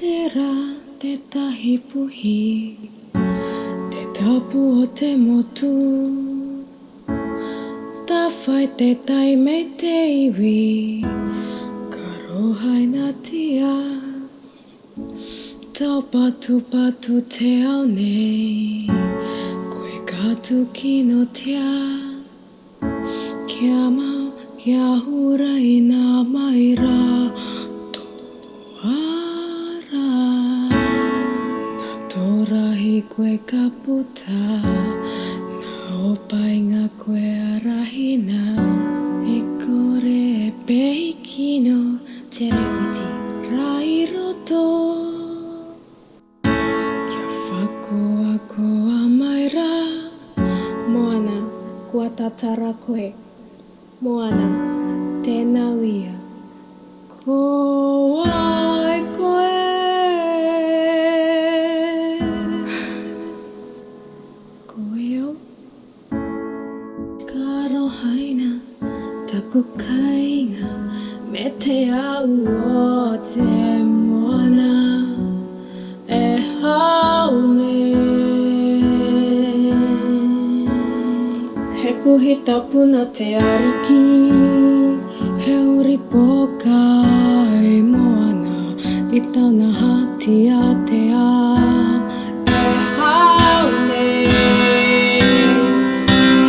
tera te tahi puhi, te tapu o te motu. Ta whai te tai me te iwi, ka rohai na tia. Tau patu patu te ao nei, koe katu kino tia. Kia mau, kia hura i nā maira, tō ara. Nā tōrahi koe ka puta, nā opai ngā koe arahina. E kore e pehi kino, te reuti rai roto. Kia whakoa koa maira, moana kua tatara koe. Moana, tēnā wia, ko ai koe. Koe au, ka rohaina, taku kainga, me te au o te moana, e haune. He puhi tapuna te ariki, he uri poka e moana, i tauna hati a te a. E haune,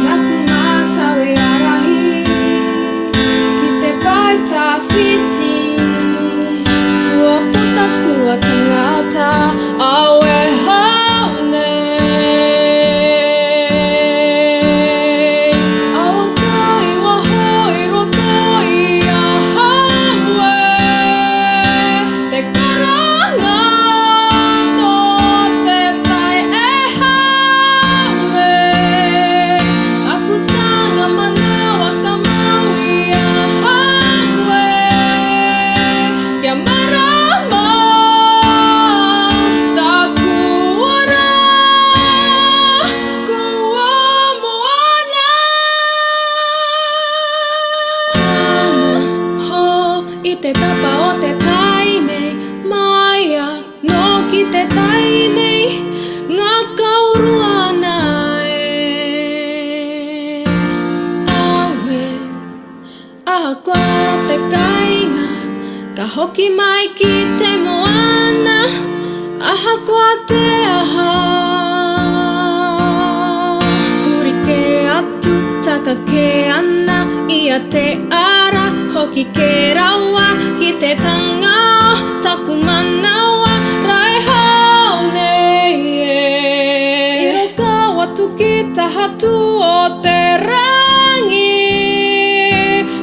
naku mātau i arahi, ki te pai tā whiti, kua puta kua tangata, au e haune. Te tapa o te taine, maia no ki te taine, ngā kaurua nei. Awe, aha kora te kainga, ka hoki mai ki te moana, aha koa te aha. Huri ke atu, taka ke ana, ia te ara, hoki ke raua, ki te tanga o taku manawa, rai haune. Tiro ka watu ki ta hatu o te rangi,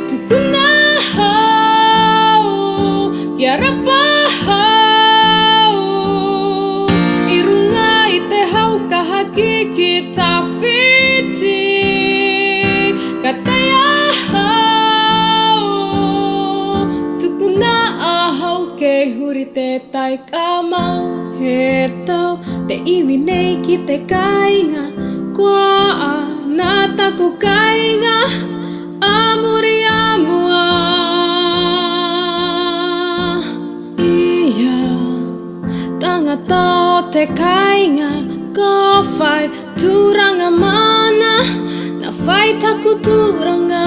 tukuna hau, kia rapa hau. I runga i te hau ka haki ki ta whiti, ka teia hau. Tukuna ahau ke huri te tai ka mau. He tau te iwi nei ki te kainga, kua a nā taku kainga, amuri amua. Ia, tangata o te kainga, ka whai tūranga mana, na whai taku tūranga.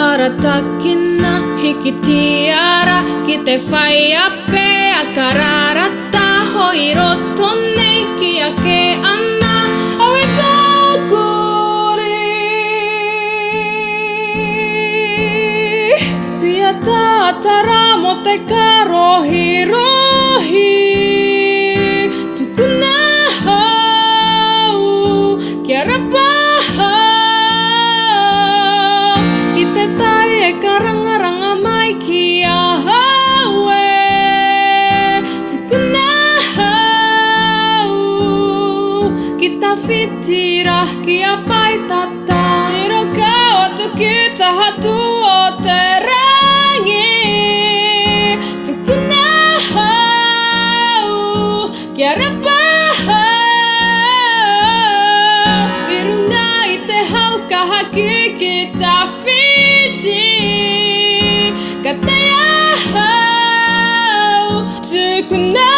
Ara takina, hiki tiara, ki te whai ape, a kararata, hoi roto nei, ki a ke ana, au e taukore. Pia tātara mo te karohi rohi, tukuna hau, kia rapa hau, ki te tai e karangaranga mai ki a haue, tukuna hau, ki ta whitira ki a pai tata. Tiro ka atu ki ta hatu o te rangi, tukuna hau, kia rapa hau. I runga i te hau ka haki ki ta whiti, ka te aha. くない